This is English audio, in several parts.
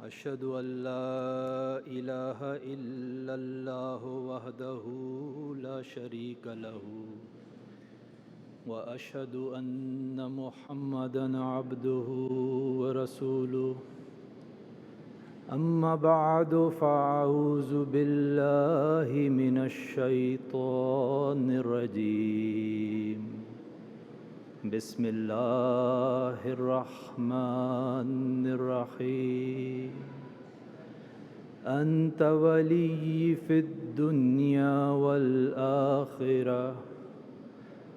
أشهد أن لا إله إلا الله وحده لا شريك له وأشهد أن محمدًا عبده ورسوله أما بعد فأعوذ بالله من الشيطان الرجيم بسم الله الرحمن الرحيم أنت ولي في الدنيا والآخرة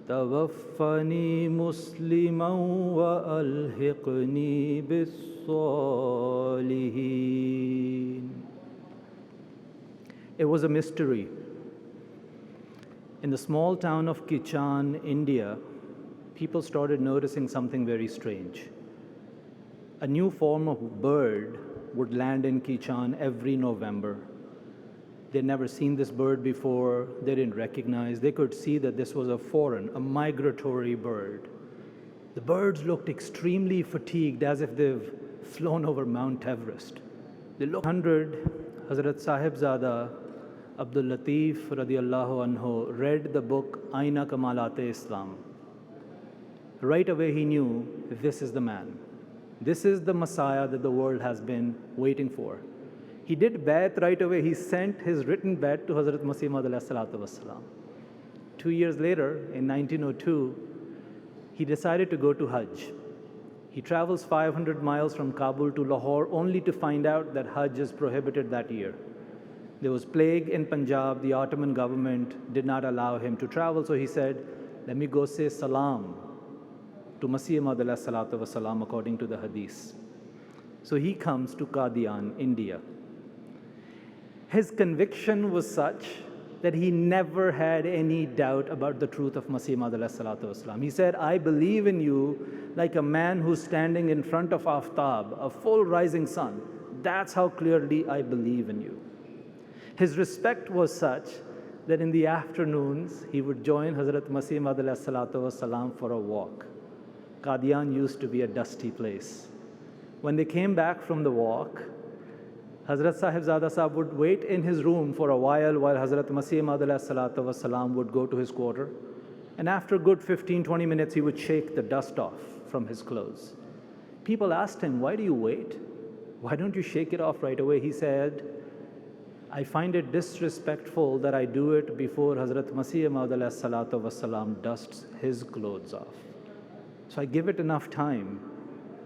توفني مسلما وألحقني بالصالحين. It was a mystery. In the small town of Kichan, India, people started noticing something very strange. A new form of bird would land in Kichan every November. They'd never seen this bird before. They didn't recognize. They could see that this was a foreign, a migratory bird. The birds looked extremely fatigued, as if they've flown over Mount Everest. They looked 100. Hazrat Sahibzada Abdul Lateef radiallahu anhu read the book Aina Kamalat-e Islam. Right away he knew this is the man. This is the Messiah that the world has been waiting for. He did Bai'at right away. He sent his written Bai'at to Hazrat Masih Maud alayhi salatu wassalam. 2 years later, in 1902, he decided to go to Hajj. He travels 500 miles from Kabul to Lahore only to find out that Hajj is prohibited that year. There was plague in Punjab. The Ottoman government did not allow him to travel, so he said, let me go say salam to Masih Maud alayhi salatu wassalam according to the hadith. So he comes to Qadian, India. His conviction was such that he never had any doubt about the truth of Masih Maud alayhi salatu wassalam. He said, I believe in you like a man who's standing in front of Aftab, a full rising sun. That's how clearly I believe in you. His respect was such that in the afternoons, he would join Hazrat Masih Maud alayhi salatu wassalam for a walk. Qadian used to be a dusty place. When they came back from the walk, Hazrat Sahibzada Sahib would wait in his room for a while Hazrat Masih Maud alayhi salatu wassalam would go to his quarter. And after a good 15-20 minutes, he would shake the dust off from his clothes. People asked him, why do you wait? Why don't you shake it off right away? He said, I find it disrespectful that I do it before Hazrat Masih Maud alayhi salatu wassalam dusts his clothes off. So I give it enough time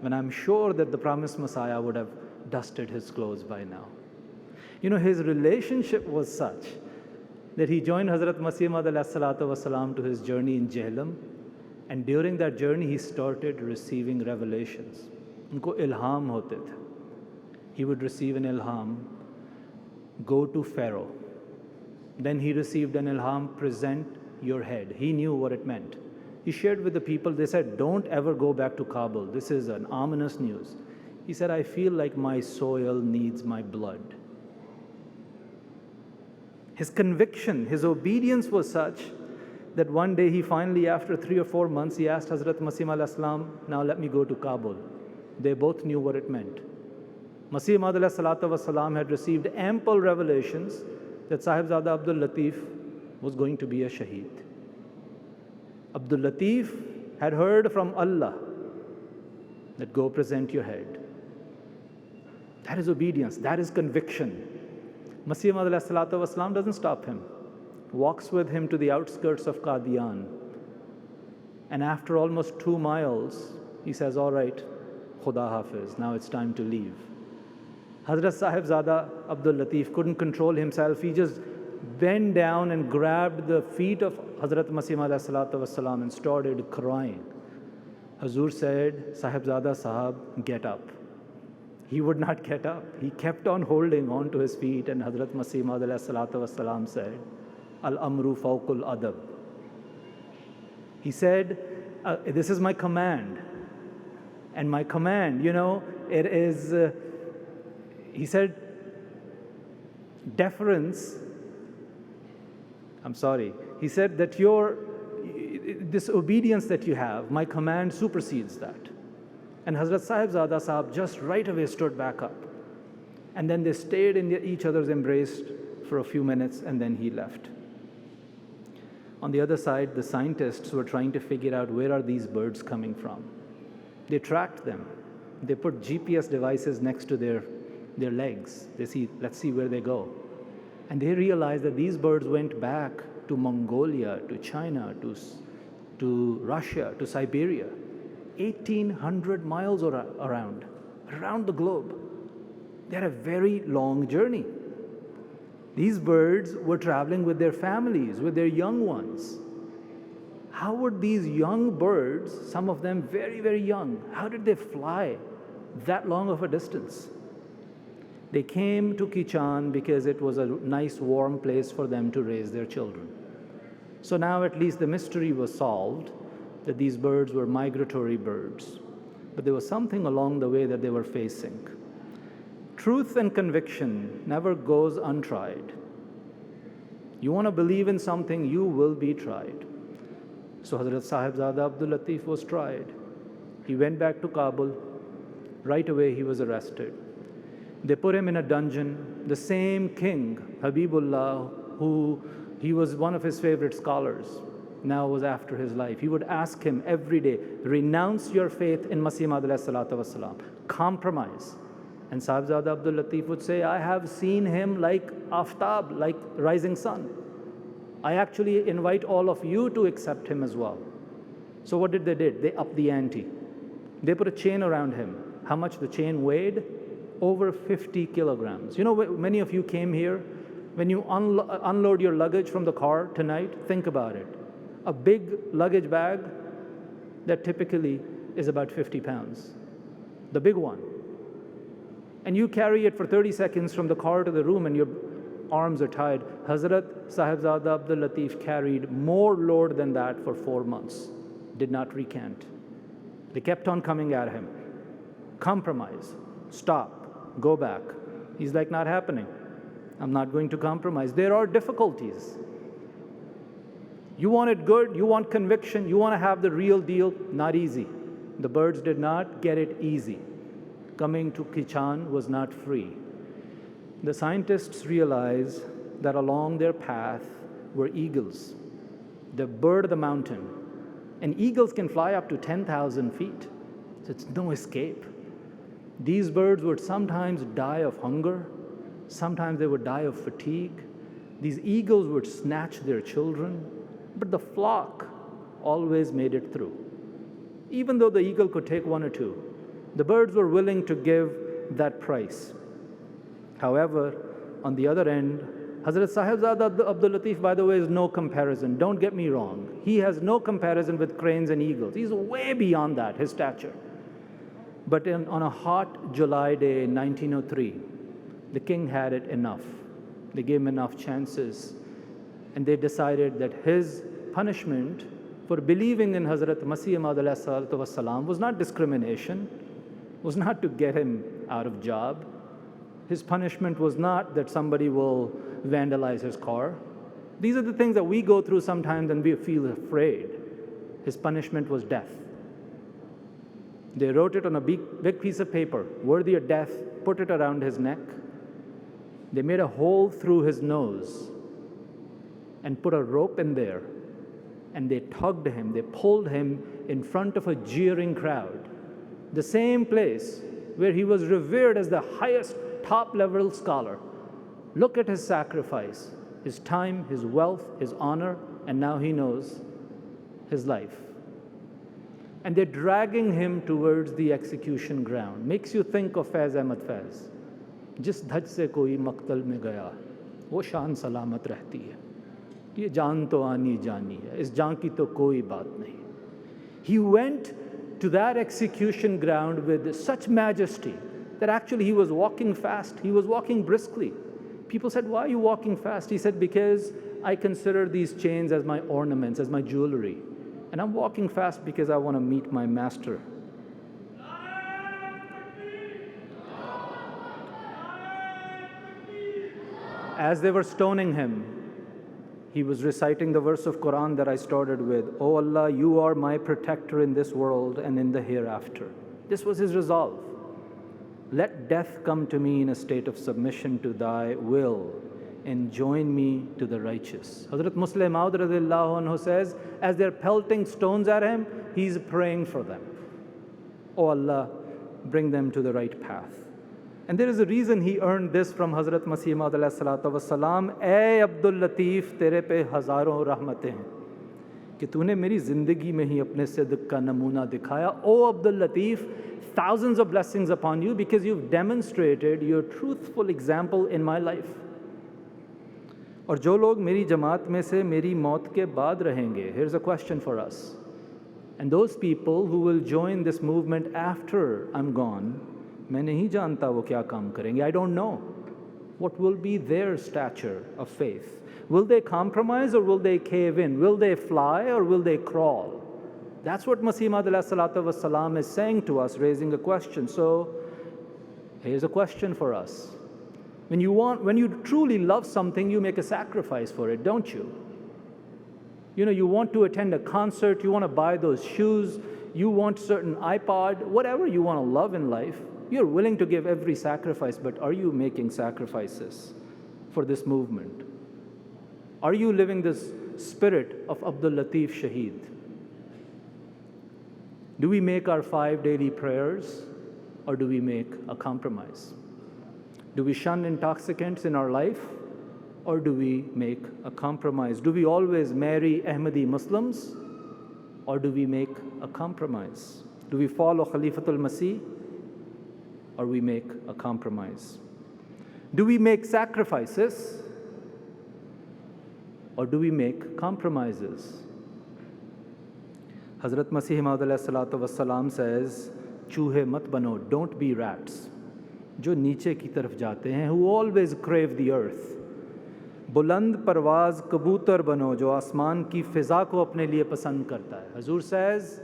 when I'm sure that the promised Messiah would have dusted his clothes by now. You know, his relationship was such that he joined Hazrat Masih Maud alayhi salatu wassalam to his journey in Jehlam, and during that journey he started receiving revelations. Unko ilham hote the. He would receive an ilham, go to Pharaoh. Then he received an ilham, present your head. He knew what it meant. He shared with the people. They said, don't ever go back to Kabul. This is an ominous news. He said, I feel like my soil needs my blood. His conviction, his obedience was such that one day he finally, after 3 or 4 months, he asked Hazrat Masih Maud alayhi salam, now let me go to Kabul. They both knew what it meant. Masih Maud alayhi salatu wassalam had received ample revelations that Sahibzada Abdul Lateef was going to be a shaheed. Abdul Lateef had heard from Allah that go present your head. That is obedience, that is conviction. Masih Maud alayhi salatu wassalam doesn't stop him, walks with him to the outskirts of Qadian. And after almost 2 miles, he says, all right, Khuda Hafiz, now it's time to leave. Hazrat Sahibzada Abdul Lateef couldn't control himself. He just bent down and grabbed the feet of Hazrat Masih Maud alayhi salatu wassalam and started crying. Hazur said, Sahibzada Sahab, get up. He would not get up. He kept on holding on to his feet, and Hazrat Masih Maud alayhi salatu wassalam said, Al-amru fawqul adab. He said, this is my command. And my command, you know, it is, he said, deference. He said that this obedience that you have, my command supersedes that. And Hazrat Sahibzada Sahab just right away stood back up. And then they stayed in each other's embrace for a few minutes, and then he left. On the other side, the scientists were trying to figure out where are these birds coming from. They tracked them. They put GPS devices next to their legs. Let's see where they go. And they realized that these birds went back to Mongolia, to China, to Russia, to Siberia, 1,800 miles around the globe. They had a very long journey. These birds were traveling with their families, with their young ones. How would these young birds, some of them very, very young, how did they fly that long of a distance? They came to Kichan because it was a nice, warm place for them to raise their children. So now at least the mystery was solved, that these birds were migratory birds. But there was something along the way that they were facing. Truth and conviction never goes untried. You want to believe in something, you will be tried. So Hazrat Sahibzada Abdul Lateef was tried. He went back to Kabul. Right away he was arrested. They put him in a dungeon. The same king, Habibullah, who he was one of his favorite scholars, now was after his life. He would ask him every day, renounce your faith in Masih Maud alayhi salatu wasalam. Compromise. And Sahibzada Abdul Lateef would say, I have seen him like aftab, like rising sun. I actually invite all of you to accept him as well. So what did they do? They upped the ante. They put a chain around him. How much the chain weighed? Over 50 kilograms. You know, many of you came here. When you unload your luggage from the car tonight, think about it. A big luggage bag that typically is about 50 pounds. The big one. And you carry it for 30 seconds from the car to the room and your arms are tied. Hazrat Sahibzada Abdul Lateef carried more load than that for 4 months. Did not recant. They kept on coming at him. Compromise. Stop. Go back. He's like, not happening. I'm not going to compromise. There are difficulties. You want it good, you want conviction, you want to have the real deal, not easy. The birds did not get it easy. Coming to Kichan was not free. The scientists realized that along their path were eagles, the bird of the mountain. And eagles can fly up to 10,000 feet, so it's no escape. These birds would sometimes die of hunger, sometimes they would die of fatigue. These eagles would snatch their children, but the flock always made it through. Even though the eagle could take one or two, the birds were willing to give that price. However, on the other end, Hazrat Sahibzada Abdul Lateef, by the way, is no comparison. Don't get me wrong. He has no comparison with cranes and eagles. He's way beyond that, his stature. But on a hot July day in 1903, the king had it enough. They gave him enough chances. And they decided that his punishment for believing in Hazrat Masih Maud alayhi salatu wasalam was not discrimination, was not to get him out of job. His punishment was not that somebody will vandalize his car. These are the things that we go through sometimes and we feel afraid. His punishment was death. They wrote it on a big piece of paper, worthy of death, put it around his neck. They made a hole through his nose and put a rope in there. And they tugged him, they pulled him in front of a jeering crowd. The same place where he was revered as the highest top-level scholar. Look at his sacrifice, his time, his wealth, his honor, and now he knows his life. And they're dragging him towards the execution ground. Makes you think of Faiz Ahmad Faiz. Jis dhaj se koi maqtal mein gaya, wo shaan salamat rehti hai. Ye jaan to aani jaani hai, is jaan ki to koi baat nahi. He went to that execution ground with such majesty that actually he was walking fast. He was walking briskly. People said, why are you walking fast? He said, because I consider these chains as my ornaments, as my jewelry. And I'm walking fast because I want to meet my master. As they were stoning him, he was reciting the verse of Quran that I started with. Oh Allah, you are my protector in this world and in the hereafter. This was his resolve. Let death come to me in a state of submission to thy will and join me to the righteous. Hazrat Muslim Maud radiallahu anhu says, as they're pelting stones at him, he's praying for them. Oh Allah, bring them to the right path. And there is a reason he earned this from Hazrat Masih Maud alayhi salatu wassalam, "Ay Abdul Lateef, tere pe hazaron rahmatein hain कि तूने मेरी ज़िंदगी में ही अपने सिद्क़ का नमूना दिखाया. Oh Abdul Lateef, thousands of blessings upon you because you've demonstrated your truthful example in my life. और जो लोग मेरी जमात में से मेरी मौत के बाद रहेंगे, here's a question for us. And those people who will join this movement after I'm gone, मैं नहीं जानता वो क्या काम करेंगे. I don't know. What will be their stature of faith? Will they compromise or will they cave in? Will they fly or will they crawl? That's what Masih Maud alayhi salatu wassalam is saying to us, raising a question. So here's a question for us. When you truly love something, you make a sacrifice for it, don't you? You know, you want to attend a concert, you want to buy those shoes, you want certain iPod, whatever you want to love in life, you're willing to give every sacrifice, but are you making sacrifices for this movement? Are you living this spirit of Abdul Lateef Shaheed? Do we make our 5 daily prayers or do we make a compromise? Do we shun intoxicants in our life or do we make a compromise? Do we always marry Ahmadi Muslims or do we make a compromise? Do we follow Khalifatul Masih or we make a compromise? Do we make sacrifices or do we make compromises? Hazrat Masih Maud alayhi salatu wassalam says, "Choohe mat bano, don't be rats." जो नीचे की तरफ जाते हैं, who always crave the earth. बुलंद परवाज कबूतर बनो, जो आसमान की फ़िज़ा को अपने लिए पसंद करता है. Hazur says,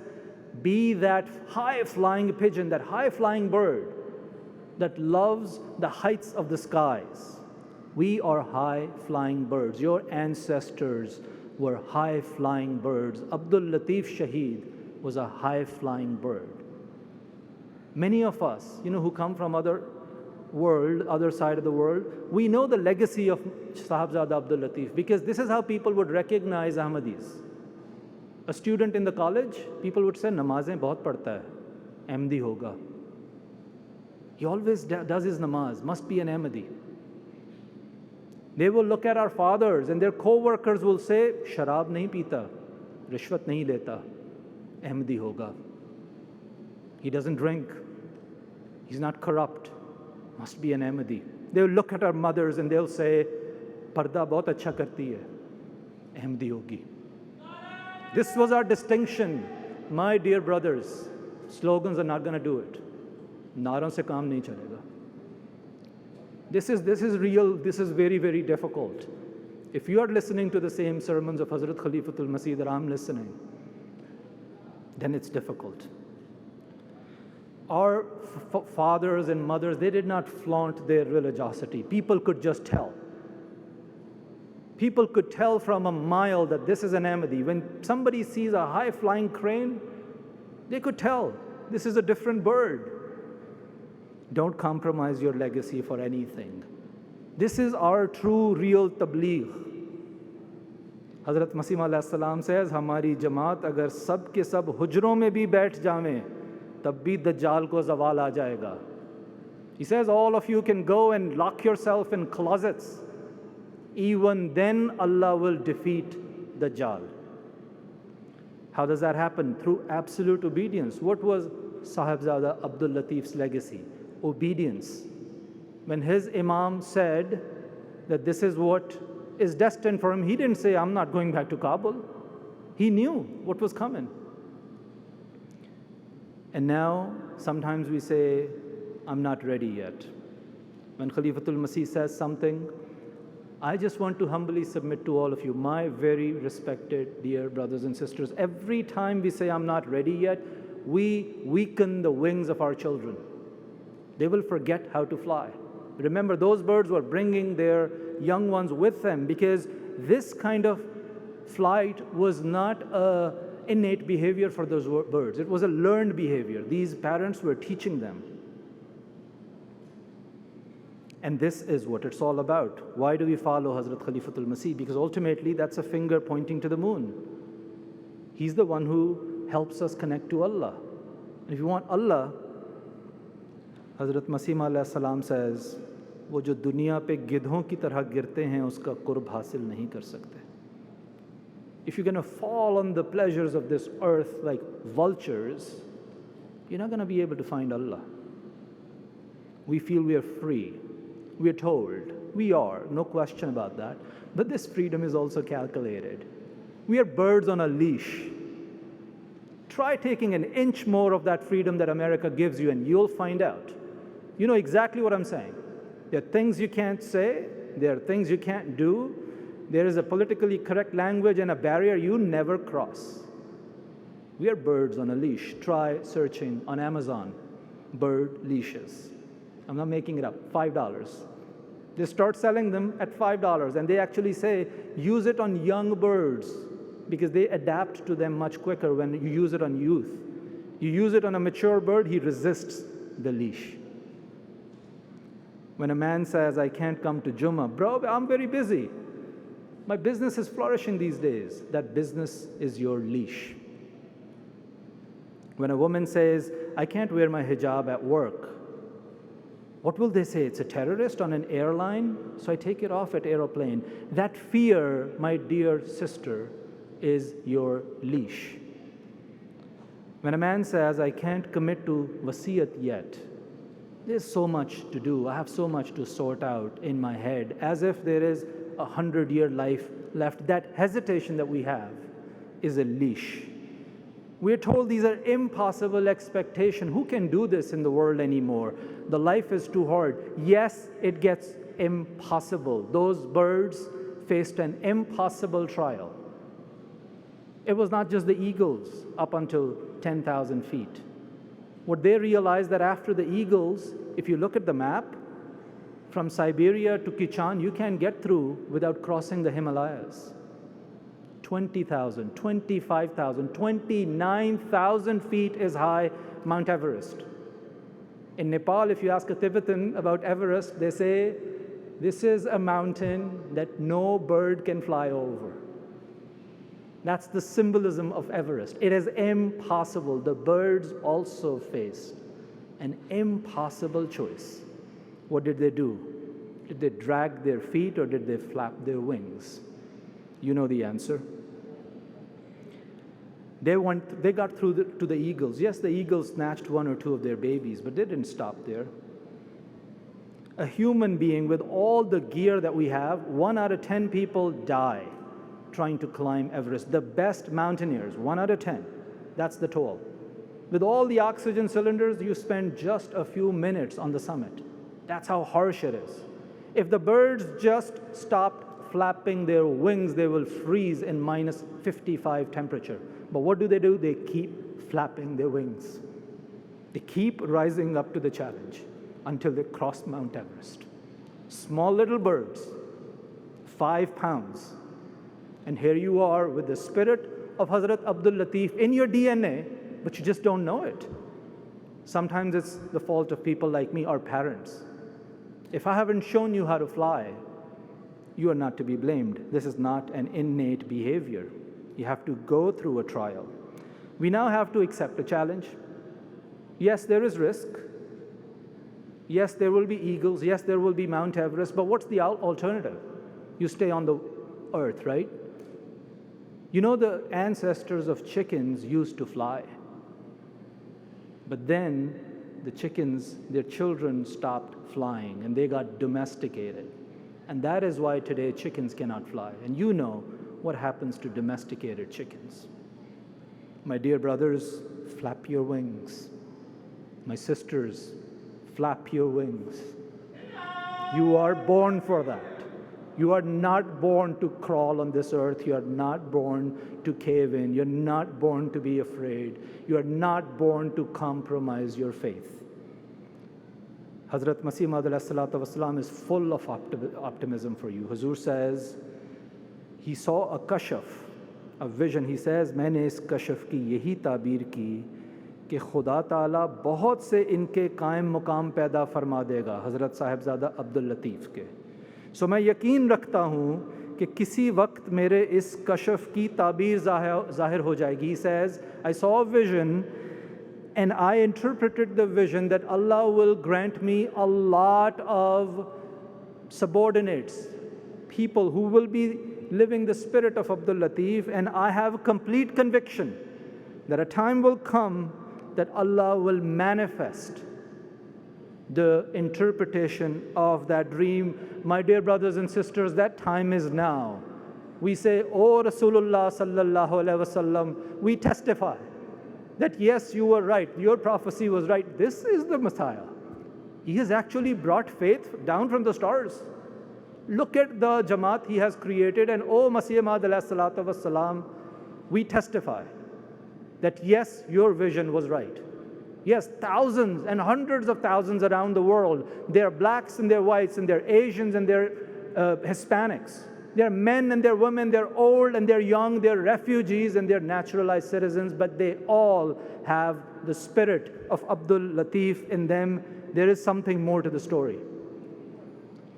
be that high-flying pigeon, that high-flying bird that loves the heights of the skies. We are high-flying birds. Your ancestors were high-flying birds. Abdul Lateef Shaheed was a high-flying bird. Many of us, who come from other side of the world, we know the legacy of Sahibzada Abdul Lateef because this is how people would recognize Ahmadis. A student in the college, people would say, "Namazein bahut padhta hai, Ahmadi hoga." He always does his namaz, must be an Ahmadi. They will look at our fathers and their co-workers will say, "Sharab nahi pita, rishwat nahi leta, Ahmadi hoga. He doesn't drink, he's not corrupt, must be an Ahmadi." They'll look at our mothers and they'll say, "Parda bahut acha karti hai, Ahmadi hogi." This was our distinction, my dear brothers. Slogans are not going to do it. Naron se kaam nahi chalega. This is real, this is very, very difficult. If you are listening to the same sermons of Hazrat Khalifatul Masih that I'm listening, then it's difficult. Our fathers and mothers, they did not flaunt their religiosity. People could just tell. People could tell from a mile that this is an Ahmadi. When somebody sees a high-flying crane, they could tell this is a different bird. Don't compromise your legacy for anything. This is our true, real tabligh. Hazrat Masih Maud alayhi salam says, "Hamari jamaat agar sab ke sab hujron mein bhi baith jawein, tab bhi dajjal ko zawal aa jayega." He says, all of you can go and lock yourself in closets. Even then, Allah will defeat Dajjal. How does that happen? Through absolute obedience. What was Sahibzada Abdul Lateef's legacy? Obedience. When his Imam said that this is what is destined for him, he didn't say, "I'm not going back to Kabul." He knew what was coming. And now, sometimes we say, "I'm not ready yet." When Khalifatul Masih says something, I just want to humbly submit to all of you, my very respected dear brothers and sisters, every time we say, "I'm not ready yet," we weaken the wings of our children. They will forget how to fly. Remember, those birds were bringing their young ones with them because this kind of flight was not an innate behavior for those birds. It was a learned behavior. These parents were teaching them. And this is what it's all about. Why do we follow Hazrat Khalifatul Masih? Because ultimately that's a finger pointing to the moon. He's the one who helps us connect to Allah. And if you want Allah, Hazrat Masih alayhi salam says, वो जो दुनिया पे गिद्धों की तरह गिरते हैं उसका कुर्ब हासिल नहीं कर सकते. If you're going to fall on the pleasures of this earth like vultures, you're not going to be able to find Allah. We feel we are free. We are told. We are, no question about that. But this freedom is also calculated. We are birds on a leash. Try taking an inch more of that freedom that America gives you and you'll find out. You know exactly what I'm saying. There are things you can't say. There are things you can't do. There is a politically correct language and a barrier you never cross. We are birds on a leash. Try searching on Amazon, bird leashes. I'm not making it up, $5. They start selling them at $5, and they actually say, use it on young birds, because they adapt to them much quicker when you use it on youth. You use it on a mature bird, he resists the leash. When a man says, I can't come to Jummah, bro, I'm very busy. My business is flourishing these days. That business is your leash. When a woman says, I can't wear my hijab at work, what will they say? It's a terrorist on an airline, so I take it off at aeroplane. That fear, my dear sister, is your leash. When a man says, I can't commit to wasiyat yet, there's so much to do. I have so much to sort out in my head, as if there is 100-year life left. That hesitation that we have is a leash. We're told these are impossible expectations. Who can do this in the world anymore? The life is too hard. Yes, it gets impossible. Those birds faced an impossible trial. It was not just the eagles up until 10,000 feet. What they realized that after the eagles, if you look at the map, from Siberia to Kichan, you can't get through without crossing the Himalayas. 20,000, 25,000, 29,000 feet is high Mount Everest. In Nepal, if you ask a Tibetan about Everest, they say, this is a mountain that no bird can fly over. That's the symbolism of Everest. It is impossible. The birds also faced an impossible choice. What did they do? Did they drag their feet or did they flap their wings? You know the answer. They got through to the eagles. Yes, the eagles snatched one or two of their babies, but they didn't stop there. A human being with all the gear that we have, 1 out of 10 people die trying to climb Everest. The best mountaineers, 1 out of 10, that's the toll. With all the oxygen cylinders, you spend just a few minutes on the summit. That's how harsh it is. If the birds just stopped flapping their wings, they will freeze in minus 55 temperature. But what do? They keep flapping their wings. They keep rising up to the challenge until they cross Mount Everest. Small little birds, 5 pounds. And here you are with the spirit of Hazrat Abdul Lateef in your DNA, but you just don't know it. Sometimes it's the fault of people like me, our parents. If I haven't shown you how to fly, you are not to be blamed. This is not an innate behavior. You have to go through a trial. We now have to accept a challenge. Yes, there is risk. Yes, there will be eagles. Yes, there will be Mount Everest. But what's the alternative? You stay on the earth, right? You know, the ancestors of chickens used to fly. But then the chickens, their children stopped flying and they got domesticated. And that is why today chickens cannot fly. And you know what happens to domesticated chickens. My dear brothers, flap your wings. My sisters, flap your wings. You are born for that. You are not born to crawl on this earth. You are not born to cave in. You're not born to be afraid. You are not born to compromise your faith. Hazrat Masih Maud ﷺ is full of optimism for you. Huzur says, he saw a kashaf, a vision. He says, मैंने इस कशफ की यही ताबीर की कि कि खुदा ताला बहुत से इनके कायम मुकाम पैदा फरमा देगा, हज़रत साहिबज़ादा अब्दुल लतीफ़ के। सो मैं यकीन रखता हूँ कि किसी वक्त मेरे इस कशफ की ताबीर ज़ाहिर हो जाएगी. He says, I saw a vision and I interpreted the vision that Allah will grant me a lot of subordinates, people who will be living the spirit of Abdul Lateef, and I have complete conviction that a time will come that Allah will manifest the interpretation of that dream. My dear brothers and sisters, that time is now. We say, "Oh Rasulullah sallallahu alaihi wasallam," we testify that yes, you were right, your prophecy was right. This is the Messiah. He has actually brought faith down from the stars. Look at the Jamaat he has created, and oh Masih Maud alayhi salatu wassalam, we testify that yes, your vision was right. Yes, thousands and hundreds of thousands around the world, they're blacks and they're whites and they're Asians and they're Hispanics. They're men and they're women, they're old and they're young, they're refugees and they're naturalized citizens, but they all have the spirit of Abdul Lateef in them. There is something more to the story.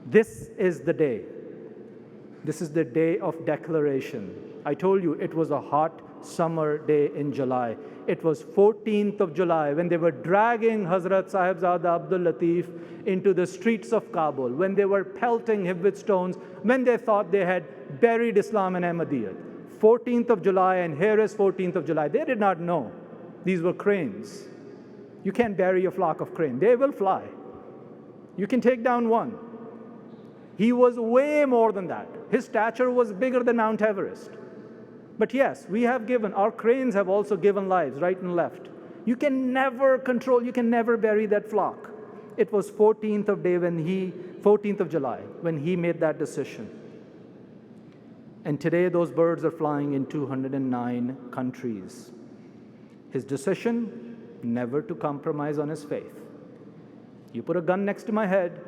This is the day. This is the day of declaration. I told you it was a hot summer day in July. It was 14th of July when they were dragging Hazrat Sahibzada Abdul Lateef into the streets of Kabul, when they were pelting him with stones, when they thought they had buried Islam and Ahmadiyyat. 14th of July, and here is 14th of July. They did not know. These were cranes. You can't bury a flock of cranes. They will fly. You can take down one. He was way more than that. His stature was bigger than Mount Everest. But yes, we have given, our cranes have also given lives right and left. You can never control, you can never bury that flock. It was 14th of July when he made that decision. And today those birds are flying in 209 countries. His decision, never to compromise on his faith. You put a gun next to my head,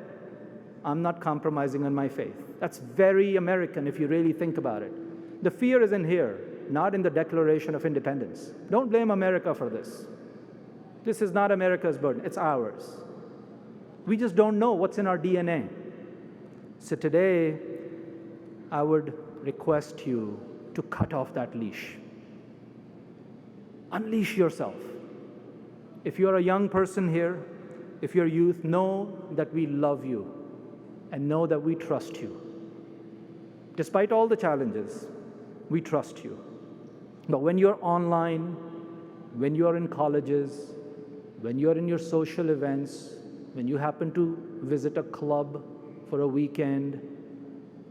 I'm not compromising on my faith. That's very American if you really think about it. The fear is in here, not in the Declaration of Independence. Don't blame America for this. This is not America's burden, it's ours. We just don't know what's in our DNA. So today, I would request you to cut off that leash. Unleash yourself. If you're a young person here, if you're youth, know that we love you and know that we trust you. Despite all the challenges, we trust you. But when you're online, when you're in colleges, when you're in your social events, when you happen to visit a club for a weekend,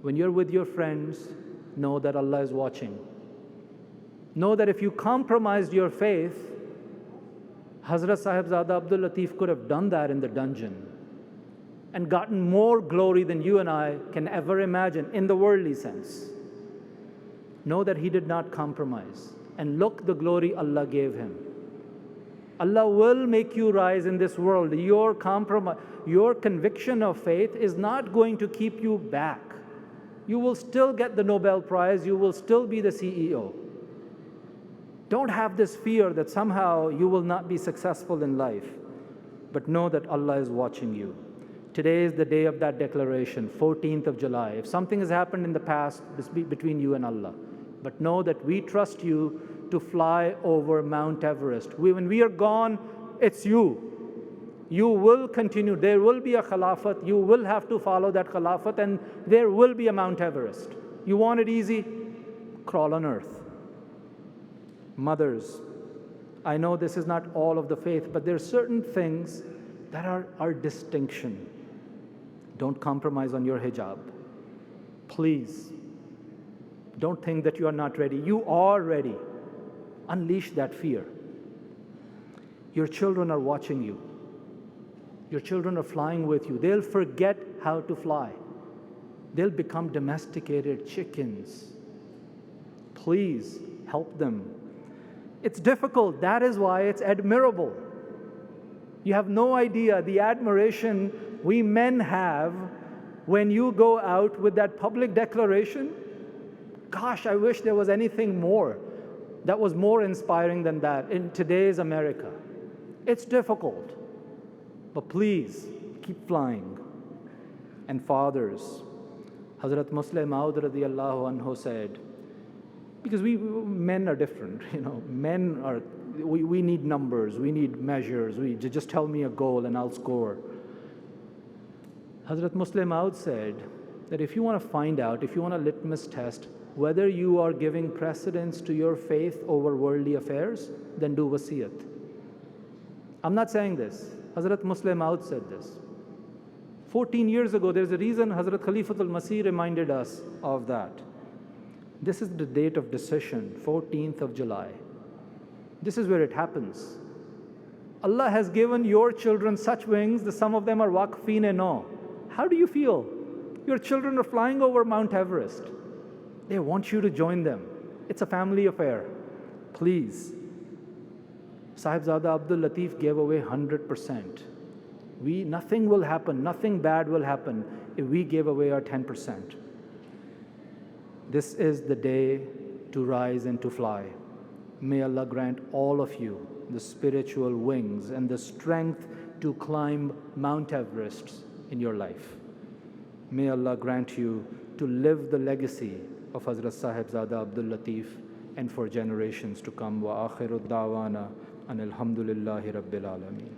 when you're with your friends, know that Allah is watching. Know that if you compromised your faith, Hazrat Sahibzada Abdul Lateef could have done that in the dungeon and gotten more glory than you and I can ever imagine in the worldly sense. Know that he did not compromise. And look the glory Allah gave him. Allah will make you rise in this world. Your conviction of faith is not going to keep you back. You will still get the Nobel Prize. You will still be the CEO. Don't have this fear that somehow you will not be successful in life. But know that Allah is watching you. Today is the day of that declaration, 14th of July. If something has happened in the past, this be between you and Allah. But know that we trust you to fly over Mount Everest. When we are gone, it's you. You will continue. There will be a Khilafat. You will have to follow that Khilafat, and there will be a Mount Everest. You want it easy? Crawl on earth. Mothers, I know this is not all of the faith, but there are certain things that are our distinction. Don't compromise on your hijab. Please. Don't think that you are not ready. You are ready. Unleash that fear. Your children are watching you. Your children are flying with you. They'll forget how to fly. They'll become domesticated chickens. Please help them. It's difficult. That is why it's admirable. You have no idea the admiration we men have when you go out with that public declaration. Gosh, I wish there was anything more that was more inspiring than that in today's America. It's difficult, but please keep flying. And fathers, Hazrat Muslim Maud radiyallahu anhu said, because men are different, we need numbers, we need measures, just tell me a goal and I'll score. Hazrat Muslim Maud said that if you want to find out, if you want a litmus test, whether you are giving precedence to your faith over worldly affairs, then do wasiyat. I'm not saying this. Hazrat Muslim Maud said this. 14 years ago, there's a reason Hazrat Khalifatul Masih reminded us of that. This is the date of decision, 14th of July. This is where it happens. Allah has given your children such wings that some of them are waqfeen-e-no. How do you feel? Your children are flying over Mount Everest. They want you to join them. It's a family affair. Please. Sahibzada Abdul Lateef gave away 100%. Nothing will happen, nothing bad will happen if we gave away our 10%. This is the day to rise and to fly. May Allah grant all of you the spiritual wings and the strength to climb Mount Everest in your life. May Allah grant you to live the legacy of Hazrat Sahibzada Abdul Lateef and for generations to come. Wa akhiru da'wana an alhamdulillahi rabbil alameen.